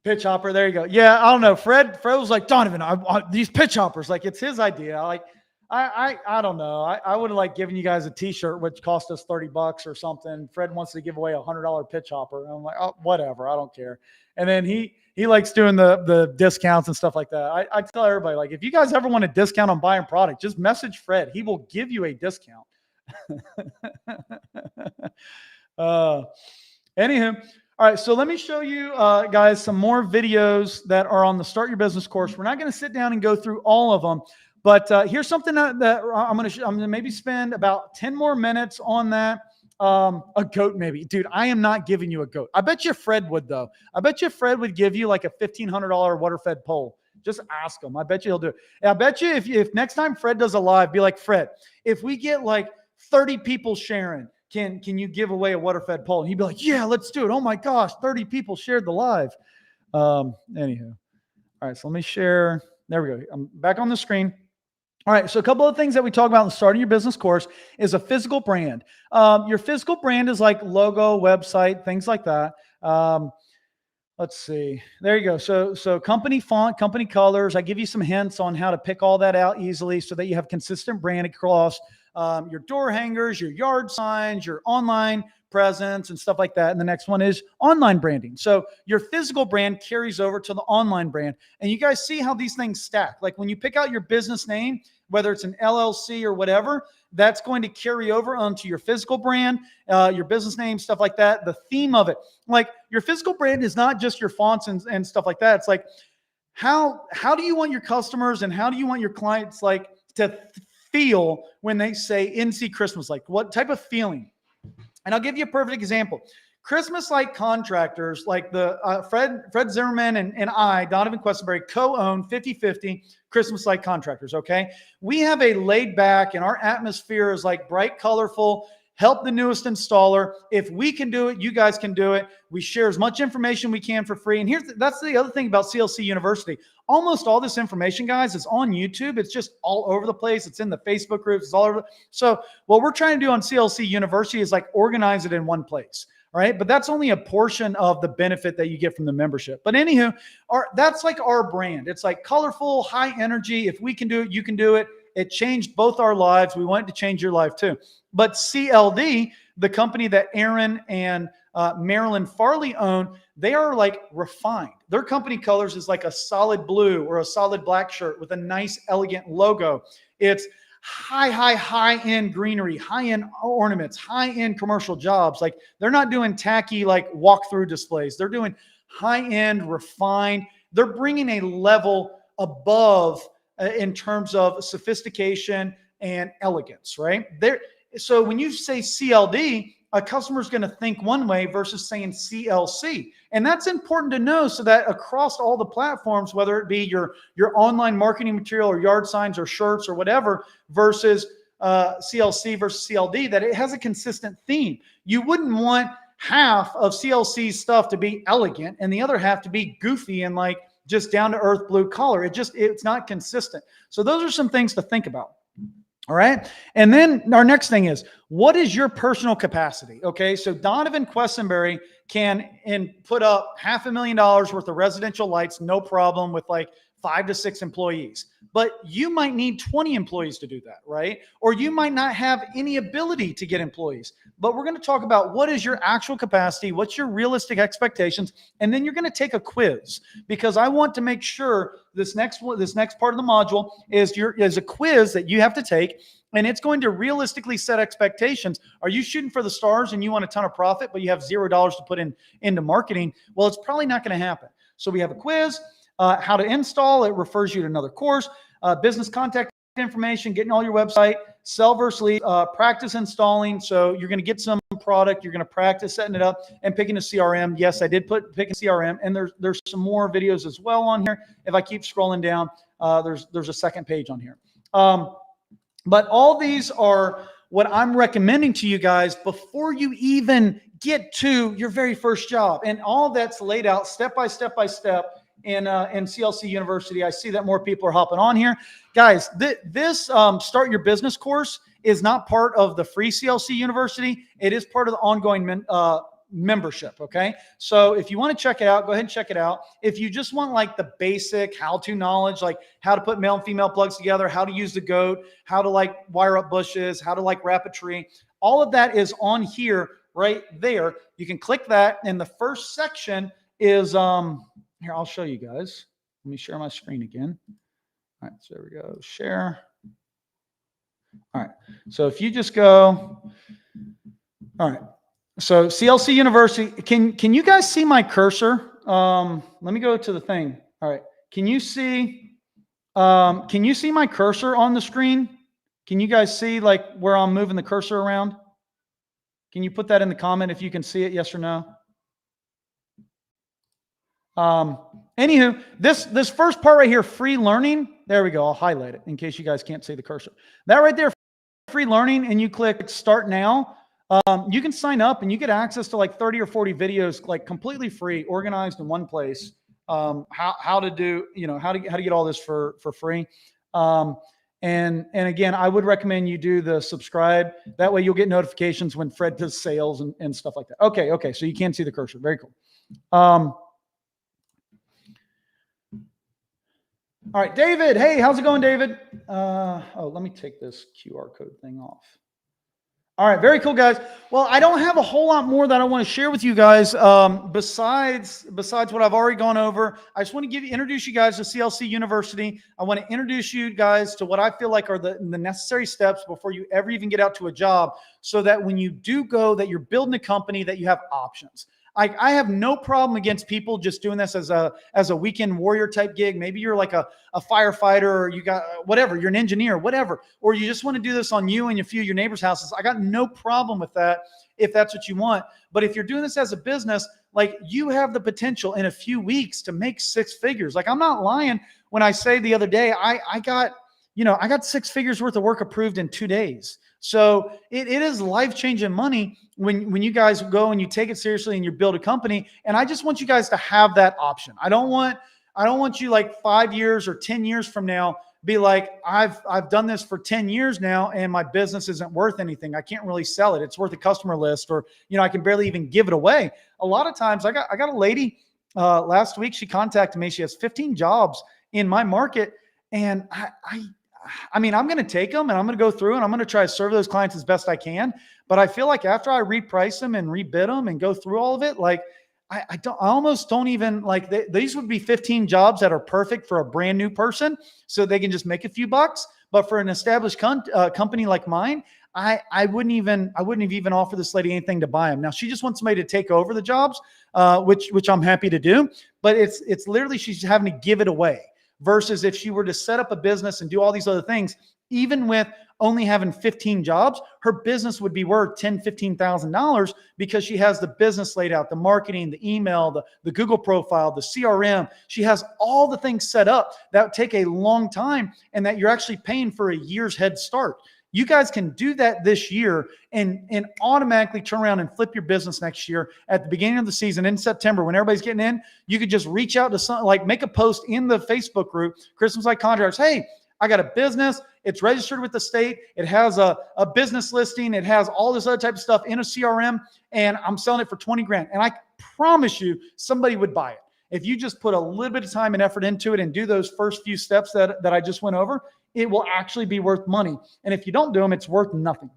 Pitch hopper. There you go. Yeah, I don't know. Fred was like, Donovan, these pitch hoppers, like it's his idea. Like I don't know. I would have like given you guys a T-shirt which cost us $30 or something. Fred wants to give away $100 pitch hopper. And I'm like, oh, whatever. I don't care. And then he likes doing the discounts and stuff like that. I tell everybody, like, if you guys ever want a discount on buying product, just message Fred. He will give you a discount. Anywho, all right, so let me show you guys some more videos that are on the Start Your Business course. We're not going to sit down and go through all of them, but here's something that I'm going to maybe spend about 10 more minutes on that. A goat, maybe. Dude, I am not giving you a goat. I bet you Fred would, though. I bet you Fred would give you like a $1,500 water-fed pole. Just ask him. I bet you he'll do it. And I bet you if next time Fred does a live, be like, Fred, if we get like 30 people sharing, can you give away a water-fed pole? And he'd be like, yeah, let's do it. Oh my gosh, 30 people shared the live. Anywho. All right, so let me share. There we go. I'm back on the screen. All right, so a couple of things that we talk about in the Starting Your Business course is a physical brand. Your physical brand is like logo, website, things like that. Let's see. There you go. So company font, company colors. I give you some hints on how to pick all that out easily so that you have consistent brand across your door hangers, your yard signs, your online presence and stuff like that. And the next one is online branding. So your physical brand carries over to the online brand. And you guys see how these things stack. Like when you pick out your business name, whether it's an LLC or whatever, that's going to carry over onto your physical brand, your business name, stuff like that, the theme of it. Like your physical brand is not just your fonts and stuff like that. It's like, how do you want your customers and how do you want your clients like to feel when they say NC Christmas? Like what type of feeling? And I'll give you a perfect example. Christmas light contractors, like the Fred Zimmerman and I, Donovan Questenberry, co-own 50-50 Christmas light contractors, okay? We have a laid back, and our atmosphere is like bright, colorful, help the newest installer. If we can do it, you guys can do it. We share as much information we can for free. And that's the other thing about CLC University. Almost all this information, guys, is on YouTube. It's just all over the place. It's in the Facebook groups. It's all over. So what we're trying to do on CLC University is like organize it in one place. All right. But that's only a portion of the benefit that you get from the membership. But anywho, that's like our brand. It's like colorful, high energy. If we can do it, you can do it. It changed both our lives. We want it to change your life too. But CLD, the company that Aaron and Marilyn Farley own, they are like refined. Their company colors is like a solid blue or a solid black shirt with a nice, elegant logo. It's high-end greenery, high-end ornaments, high-end commercial jobs. Like they're not doing tacky like walk-through displays. They're doing high-end, refined. They're bringing a level above in terms of sophistication and elegance, right? So when you say CLD, a customer is going to think one way versus saying CLC. And that's important to know so that across all the platforms, whether it be your online marketing material or yard signs or shirts or whatever versus CLC versus CLD, that it has a consistent theme. You wouldn't want half of CLC's stuff to be elegant and the other half to be goofy and like just down to earth blue collar. It's not consistent. So those are some things to think about. All right. And then our next thing is, what is your personal capacity? Okay. So Donovan Questenberry can put up $500,000 worth of residential lights, no problem, with like 5 to 6 employees. But you might need 20 employees to do that, right? Or you might not have any ability to get employees. But we're going to talk about what is your actual capacity, what's your realistic expectations, and then you're going to take a quiz, because I want to make sure this next part of the module is a quiz that you have to take, and it's going to realistically set expectations. Are you shooting for the stars and you want a ton of profit, but you have $0 to put into marketing? Well, it's probably not going to happen. So we have a quiz. How to install, it refers you to another course, business contact information, getting all your website, sell versus lead, practice installing. So you're going to get some product, you're going to practice setting it up and picking a CRM. Yes, I did pick a CRM, and there's some more videos as well on here. If I keep scrolling down, there's a second page on here. But all these are what I'm recommending to you guys before you even get to your very first job. And all that's laid out step by step in CLC University. I see that more people are hopping on here. Guys, this Start Your Business course is not part of the free CLC University. It is part of the ongoing membership, okay? So if you want to check it out, go ahead and check it out. If you just want like the basic how-to knowledge, like how to put male and female plugs together, how to use the goat, how to like wire up bushes, how to like wrap a tree, all of that is on here right there. You can click that, and the first section is here, I'll show you guys. Let me share my screen again. All right, so there we go. Share. All right. So if you just go, all right. So CLC University, can you guys see my cursor? Let me go to the thing. All right. Can you see my cursor on the screen? Can you guys see like where I'm moving the cursor around? Can you put that in the comment if you can see it, yes or no? Anywho, this first part right here, free learning, there we go. I'll highlight it in case you guys can't see the cursor. That right there, free learning, and you click start now. You can sign up and you get access to like 30 or 40 videos, like completely free, organized in one place. How to do, how to get all this for free. And again, I would recommend you do the subscribe. That way you'll get notifications when Fred does sales and stuff like that. Okay. So you can see the cursor. Very cool. All right, David. Hey, how's it going, David? Let me take this QR code thing off. All right, very cool, guys. Well, I don't have a whole lot more that I want to share with you guys. Besides what I've already gone over, I just want to introduce you guys to CLC University. I want to introduce you guys to what I feel like are the necessary steps before you ever even get out to a job, so that when you do go, that you're building a company, that you have options. I have no problem against people just doing this as a weekend warrior type gig. Maybe you're like a firefighter, or you got whatever, you're an engineer, whatever, or you just want to do this on you and a few of your neighbors' houses. I got no problem with that if that's what you want. But if you're doing this as a business, like, you have the potential in a few weeks to make six figures. Like, I'm not lying when I say the other day, I got 6 figures worth of work approved in 2 days. So it is life-changing money when you guys go and you take it seriously and you build a company. And I just want you guys to have that option. I don't want you, like, 5 years or 10 years from now, be like, I've done this for 10 years now and my business isn't worth anything. I can't really sell it. It's worth a customer list, or, I can barely even give it away. A lot of times I got a lady last week. She contacted me. She has 15 jobs in my market. And I mean, I'm going to take them and I'm going to go through and I'm going to try to serve those clients as best I can. But I feel like after I reprice them and rebid them and go through all of it, like, I almost don't even like, these would be 15 jobs that are perfect for a brand new person, so they can just make a few bucks. But for an established company like mine, I wouldn't have even offered this lady anything to buy them. Now, she just wants somebody to take over the jobs, which I'm happy to do. But it's literally, she's having to give it away. Versus if she were to set up a business and do all these other things, even with only having 15 jobs, her business would be worth $10,000, $15,000, because she has the business laid out, the marketing, the email, the Google profile, the CRM. She has all the things set up that would take a long time, and that you're actually paying for a year's head start. You guys can do that this year and automatically turn around and flip your business next year at the beginning of the season in September, when everybody's getting in. You could just reach out to some, like, make a post in the Facebook group, Christmas Light Contractors. Hey, I got a business. It's registered with the state. It has a business listing. It has all this other type of stuff in a CRM, and I'm selling it for 20 grand. And I promise you, somebody would buy it. If you just put a little bit of time and effort into it and do those first few steps that I just went over, it will actually be worth money. And if you don't do them, it's worth nothing.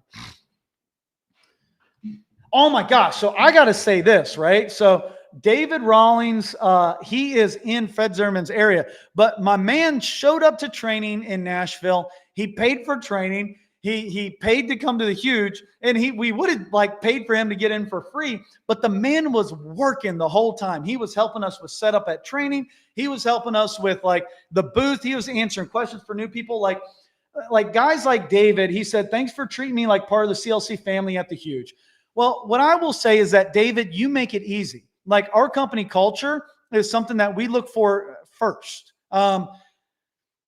Oh my gosh. So I got to say this, right? So David Rawlings, he is in Fred Zimmerman's area, but my man showed up to training in Nashville. He paid for training. He paid to come to the Huge, and we would have, like, paid for him to get in for free, but the man was working the whole time. He was helping us with setup at training. He was helping us with, like, the booth. He was answering questions for new people, like guys like David. He said, "Thanks for treating me like part of the CLC family at the Huge." Well, what I will say is that, David, you make it easy. Like, our company culture is something that we look for first.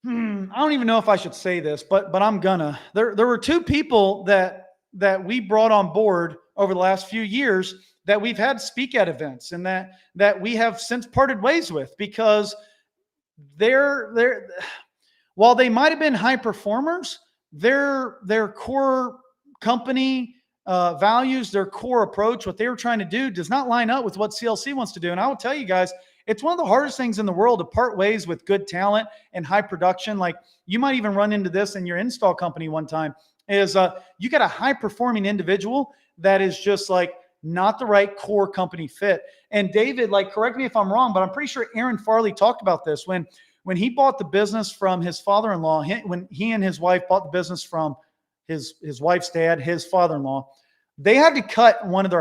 I don't even know if I should say this, but I'm gonna. There were 2 people that we brought on board over the last few years that we've had speak at events, and that we have since parted ways with, because they're while they might have been high performers, their core company values, their core approach, what they were trying to do, does not line up with what CLC wants to do. And I will tell you guys, it's one of the hardest things in the world to part ways with good talent and high production. Like, you might even run into this in your install company one time, is you got a high performing individual that is just, like, not the right core company fit. And David, like, correct me if I'm wrong, but I'm pretty sure Aaron Farley talked about this when he bought the business from his father-in-law. When he and his wife bought the business from his wife's dad, his father-in-law, they had to cut one of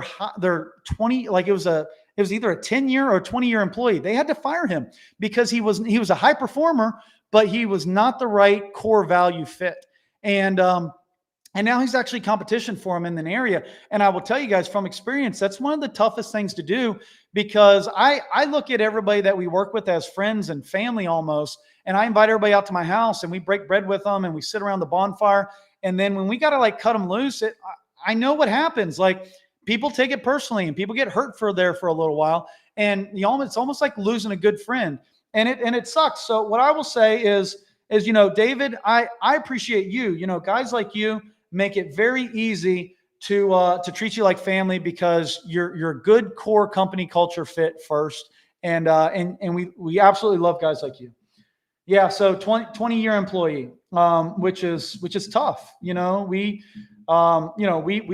their 20, like, it was either a 10-year or a 20-year employee. They had to fire him because he was a high performer, but he was not the right core value fit. And now he's actually competition for him in an area. And I will tell you guys from experience, that's one of the toughest things to do, because I look at everybody that we work with as friends and family almost. And I invite everybody out to my house and we break bread with them and we sit around the bonfire. And then when we got to, like, cut them loose, I know what happens. Like, people take it personally and people get hurt for a little while. And it's almost like losing a good friend, and it sucks. So what I will say is, David, I appreciate you. Guys like you make it very easy to treat you like family, because you're a good core company culture fit first. And we absolutely love guys like you. Yeah, so 20-year employee, which is tough. We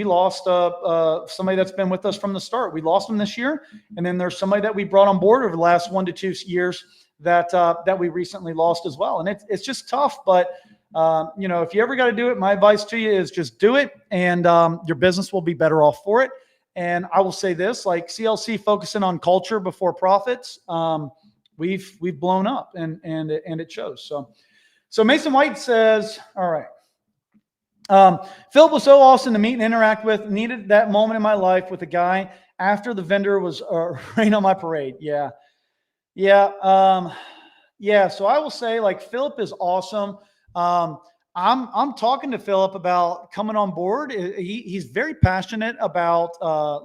lost somebody that's been with us from the start. We lost them this year, and then there's somebody that we brought on board over the last 1 to 2 years that we recently lost as well. And it's just tough, but if you ever got to do it, my advice to you is just do it, and your business will be better off for it. And I will say this, like CLC focusing on culture before profits, we've blown up, and it shows. So Mason White says, all right. Philip was so awesome to meet and interact with. Needed that moment in my life with a guy after the vendor was rain on my parade. Yeah. So I will say, like, Philip is awesome. I'm talking to Philip about coming on board. He's very passionate about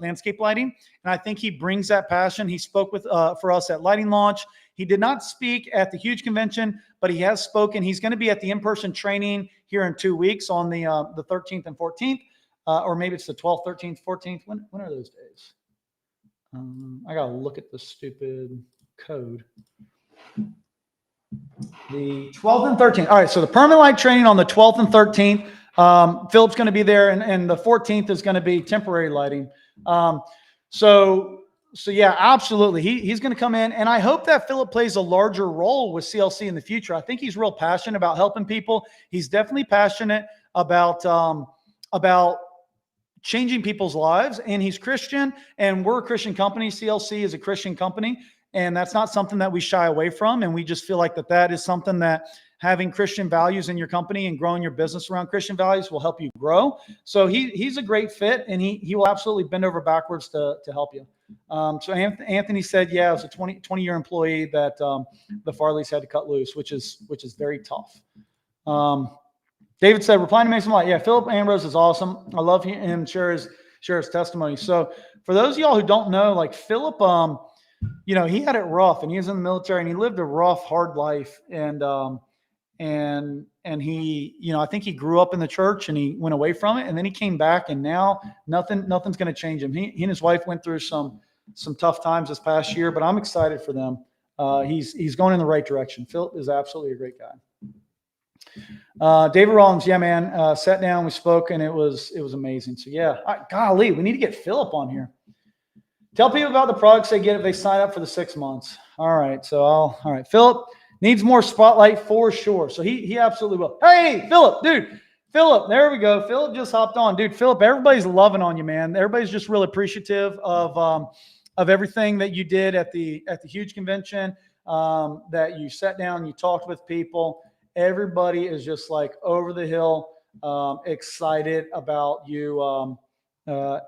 landscape lighting, and I think he brings that passion. He spoke with for us at Lighting Launch. He did not speak at the huge convention, but he has spoken. He's going to be at the in-person training here in 2 weeks on the 13th and 14th, or maybe it's the 12th, 13th, 14th. When are those days? I got to look at the stupid code. The 12th and 13th. All right, so the permanent light training on the 12th and 13th. Philip's going to be there, and the 14th is going to be temporary lighting. So yeah, absolutely. He's going to come in, and I hope that Philip plays a larger role with CLC in the future. I think he's real passionate about helping people. He's definitely passionate about changing people's lives, and he's Christian, and we're a Christian company. CLC is a Christian company, and that's not something that we shy away from. And we just feel like that is something that having Christian values in your company and growing your business around Christian values will help you grow. So he's a great fit, and he will absolutely bend over backwards to help you. So Anthony said, yeah, it was a 20-year employee that the Farleys had to cut loose, which is very tough. David said, replying to Mason Light. Yeah, Philip Ambrose is awesome. I love him share his testimony. So for those of y'all who don't know, like Philip, he had it rough, and he was in the military, and he lived a rough, hard life. And he, I think he grew up in the church, and he went away from it, and then he came back, and now nothing's going to change him. He and his wife went through some tough times this past year, but I'm excited for them. He's going in the right direction. Philip is absolutely a great guy. David Rollins, yeah, man, sat down, we spoke, and it was amazing. So yeah, golly, we need to get Philip on here. Tell people about the products they get if they sign up for the 6 months. All right. All right. Philip needs more spotlight for sure. So he absolutely will. Hey, Philip, dude. Philip, there we go. Philip just hopped on. Dude, Philip, everybody's loving on you, man. Everybody's just really appreciative of everything that you did at the huge convention, that you sat down, you talked with people. Everybody is just like over the hill, excited about you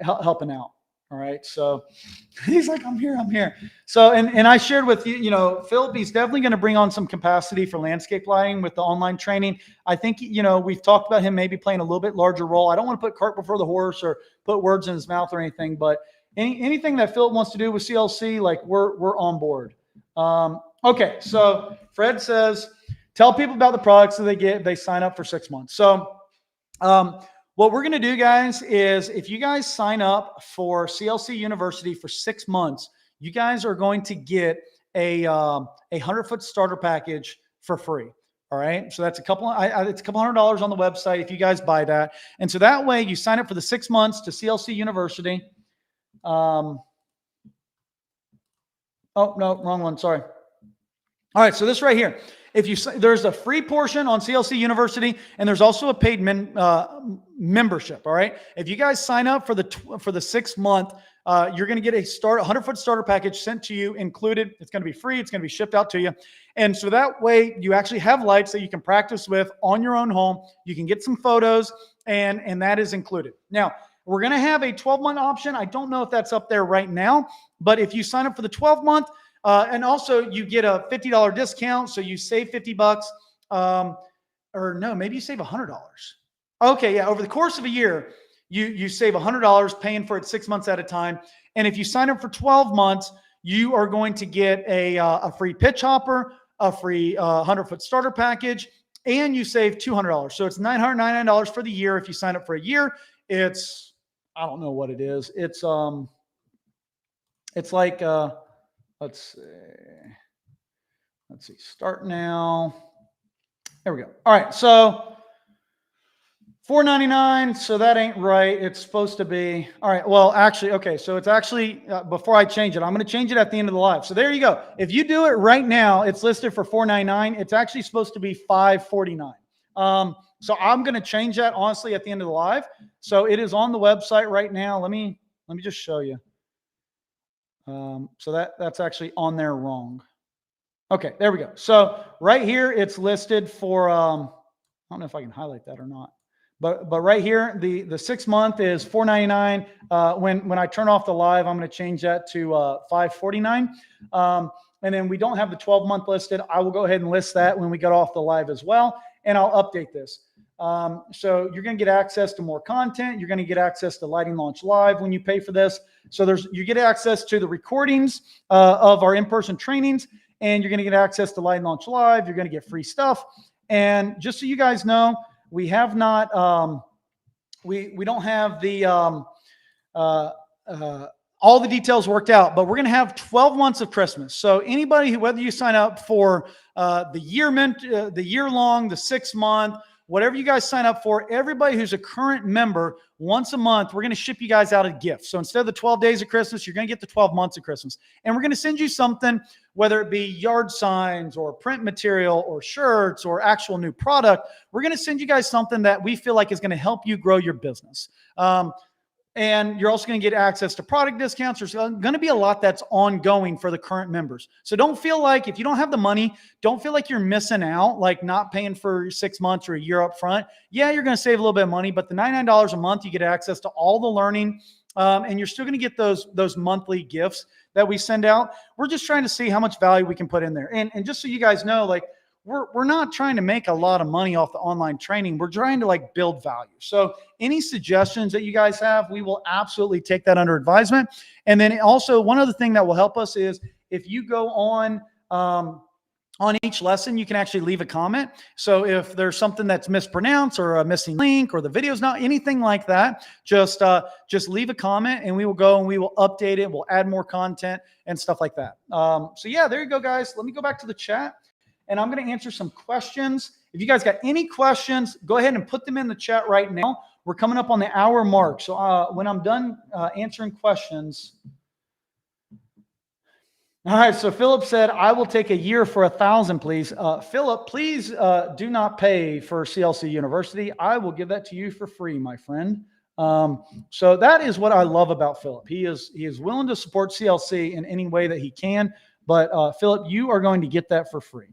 helping out. All right. So he's like, I'm here. So, and I shared with you, Philip, he's definitely going to bring on some capacity for landscape lighting with the online training. I think, we've talked about him maybe playing a little bit larger role. I don't want to put cart before the horse or put words in his mouth or anything, but anything that Philip wants to do with CLC, like we're on board. Okay. So Fred says, tell people about the products that they get if they sign up for 6 months. So, what we're going to do, guys, is if you guys sign up for CLC University for 6 months, you guys are going to get a 100-foot starter package for free. All right. So that's it's a couple $100 on the website if you guys buy that. And so that way you sign up for the 6 months to CLC University. Oh, no, wrong one. Sorry. All right. So this right here. There's a free portion on CLC University, and there's also a paid membership. All right. If you guys sign up for the 6 month, you're going to get a 100-foot starter package sent to you included. It's going to be free. It's going to be shipped out to you. And so that way you actually have lights that you can practice with on your own home. You can get some photos, and that is included. Now, we're going to have a 12-month option. I don't know if that's up there right now, but if you sign up for the 12-month, and also you get a $50 discount. So you save $50, or no, maybe you save $100. Okay. Yeah. Over the course of a year, you save $100 paying for it 6 months at a time. And if you sign up for 12 months, you are going to get a free pitch hopper, a free 100-foot starter package, and you save $200. So it's $999 for the year. If you sign up for a year, it's, I don't know what it is. It's like, let's Let's see, start now. There we go. All right, so $4.99, so that ain't right. It's supposed to be, all right, well, actually, okay, so it's actually, before I change it, I'm going to change it at the end of the live. So there you go. If you do it right now, it's listed for $4.99. It's actually supposed to be $5.49. So I'm going to change that, honestly, at the end of the live. So it is on the website right now. Let me just show you. So that's actually on there wrong. Okay, there we go. So right here, it's listed for, I don't know if I can highlight that or not. But right here, the 6 month is $4.99. When I turn off the live, I'm going to change that to $5.49. And then we don't have the 12 month listed. I will go ahead and list that when we get off the live as well, and I'll update this. So you're going to get access to more content. You're going to get access to Lighting Launch Live when you pay for this. So you get access to the recordings of our in-person trainings, and you're going to get access to Lighting Launch Live. You're going to get free stuff. And just so you guys know, we have not, we don't have the, all the details worked out, but we're going to have 12 months of Christmas. So anybody who, whether you sign up for the year long, the 6 month, whatever you guys sign up for, everybody who's a current member, once a month, we're going to ship you guys out a gift. So instead of the 12 days of Christmas, you're going to get the 12 months of Christmas. And we're going to send you something, whether it be yard signs or print material or shirts or actual new product. We're going to send you guys something that we feel like is going to help you grow your business. And you're also going to get access to product discounts. There's going to be a lot that's ongoing for the current members. So don't feel like, if you don't have the money, don't feel like you're missing out, like not paying for 6 months or a year up front. Yeah, you're going to save a little bit of money, but the $99 a month, you get access to all the learning, and you're still going to get those monthly gifts that we send out. We're just trying to see how much value we can put in there. And just so you guys know, like, we're not trying to make a lot of money off the online training. We're trying to like build value. So any suggestions that you guys have, we will absolutely take that under advisement. And then also one other thing that will help us is if you go on each lesson, you can actually leave a comment. So if there's something that's mispronounced or a missing link or the video's not anything like that, just leave a comment and we will go and we will update it. We'll add more content and stuff like that. So yeah, there you go, guys. Let me go back to the chat. And I'm going to answer some questions. If you guys got any questions, go ahead and put them in the chat right now. We're coming up on the hour mark. So when I'm done answering questions. All right. So Philip said, I will take a year for $1,000, please. Philip, please do not pay for CLC University. I will give that to you for free, my friend. So that is what I love about Philip. He is willing to support CLC in any way that he can. But Philip, you are going to get that for free.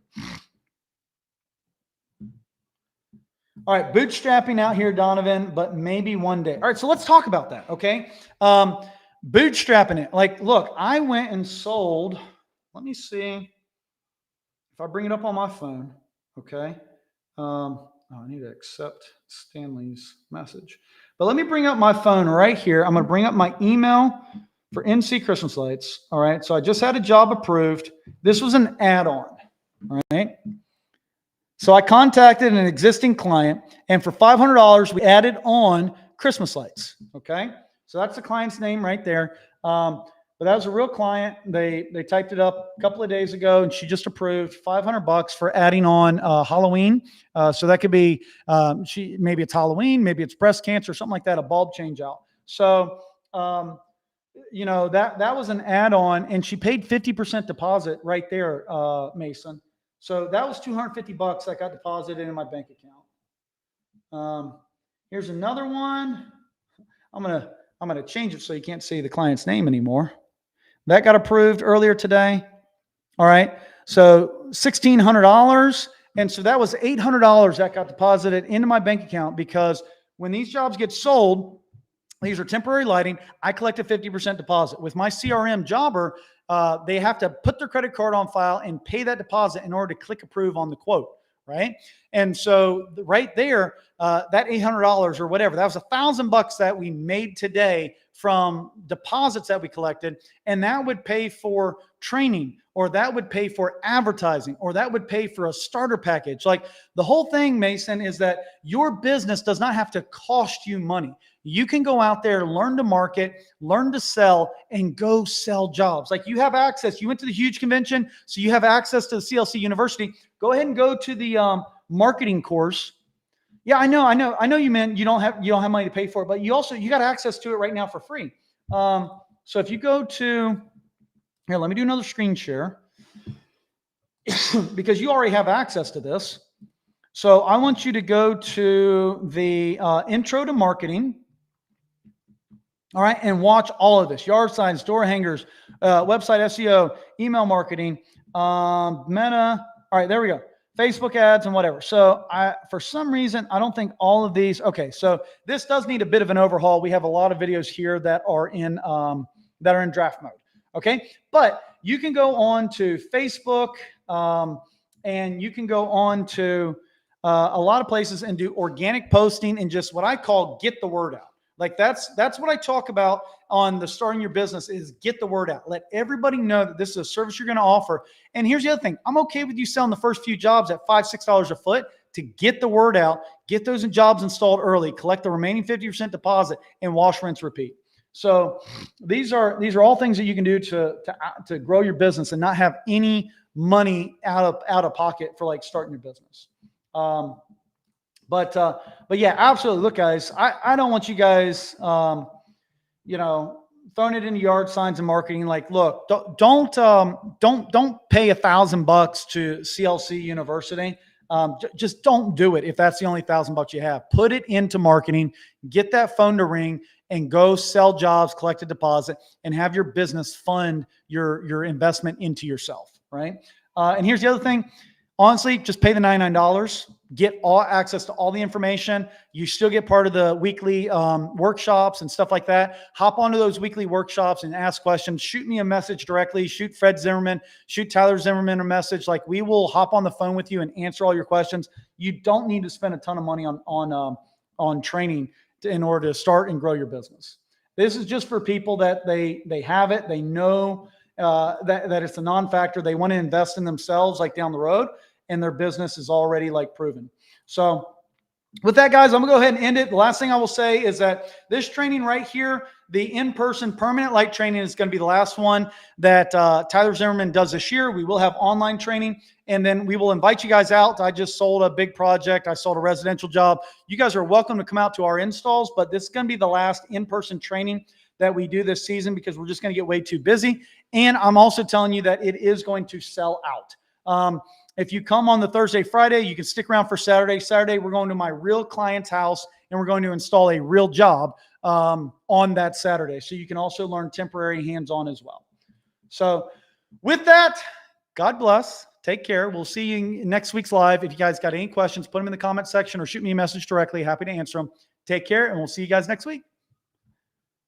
All right, bootstrapping out here, Donovan, but maybe one day. All right, so let's talk about that, okay? Bootstrapping it. Like, look, I went and sold. Let me see if I bring it up on my phone, okay? Oh, I need to accept Stanley's message. But let me bring up my phone right here. I'm going to bring up my email for NC Christmas lights. All right. So I just had a job approved. This was an add-on. All right. So I contacted an existing client, and for $500, we added on Christmas lights. Okay. So that's the client's name right there. But that was a real client. They typed it up a couple of days ago, and she just approved $500 for adding on Halloween. So that could be maybe it's Halloween, maybe it's breast cancer, something like that, a bulb change out. So you know, that was an add-on, and she paid 50% deposit right there, Mason. So that was $250 that got deposited in my bank account. Here's another one. I'm gonna change it so you can't see the client's name anymore. That got approved earlier today. All right. So $1,600, and so that was $800 that got deposited into my bank account, because when these jobs get sold, these are temporary lighting, I collect a 50% deposit. With my CRM jobber, they have to put their credit card on file and pay that deposit in order to click approve on the quote, right? And so right there, that $800 or whatever, that was $1,000 that we made today from deposits that we collected, and that would pay for training, or that would pay for advertising, or that would pay for a starter package. Like the whole thing, Mason, is that your business does not have to cost you money. You can go out there, learn to market, learn to sell, and go sell jobs. Like you have access. You went to the huge convention, so you have access to the CLC University. Go ahead and go to the marketing course. Yeah, I know you, man. You don't have money to pay for it, but you got access to it right now for free. So if you go to here, let me do another screen share because you already have access to this. So I want you to go to the intro to marketing. All right, and watch all of this: yard signs, door hangers, website SEO, email marketing, Meta. All right, there we go. Facebook ads and whatever. So for some reason, I don't think all of these. Okay, so this does need a bit of an overhaul. We have a lot of videos here that are in draft mode. Okay, but you can go on to Facebook and you can go on to a lot of places and do organic posting and just what I call get the word out. Like that's what I talk about on the starting your business is get the word out. Let everybody know that this is a service you're going to offer. And here's the other thing. I'm okay with you selling the first few jobs at $5, $6 a foot to get the word out, get those jobs installed early, collect the remaining 50% deposit, and wash, rinse, repeat. So these are all things that you can do to grow your business and not have any money out of pocket for like starting your business. But yeah, absolutely. Look, guys, I don't want you guys, throwing it into yard signs and marketing. Like, look, don't pay $1,000 to CLC University. Just don't do it if that's the only $1,000 you have. Put it into marketing, get that phone to ring, and go sell jobs, collect a deposit, and have your business fund your investment into yourself, right? And here's the other thing. Honestly, just pay the $99, get all access to all the information. You still get part of the weekly workshops and stuff like that. Hop onto those weekly workshops and ask questions. Shoot me a message directly. Shoot Fred Zimmerman, shoot Tyler Zimmerman a message. Like we will hop on the phone with you and answer all your questions. You don't need to spend a ton of money on training in order to start and grow your business. This is just for people that they have it. They know that it's a non-factor. They want to invest in themselves like down the road, and their business is already like proven. So with that, guys, I'm gonna go ahead and end it. The last thing I will say is that this training right here, the in-person permanent light training, is going to be the last one that Tyler Zimmerman does this year. We will have online training, and then we will invite you guys out. I just sold a big project. I sold a residential job. You guys are welcome to come out to our installs, but this is going to be the last in-person training that we do this season because we're just going to get way too busy. And I'm also telling you that it is going to sell out. If you come on the Thursday, Friday, you can stick around for Saturday. Saturday, we're going to my real client's house and we're going to install a real job on that Saturday. So you can also learn temporary hands-on as well. So with that, God bless. Take care. We'll see you next week's live. If you guys got any questions, put them in the comment section or shoot me a message directly. Happy to answer them. Take care, and we'll see you guys next week.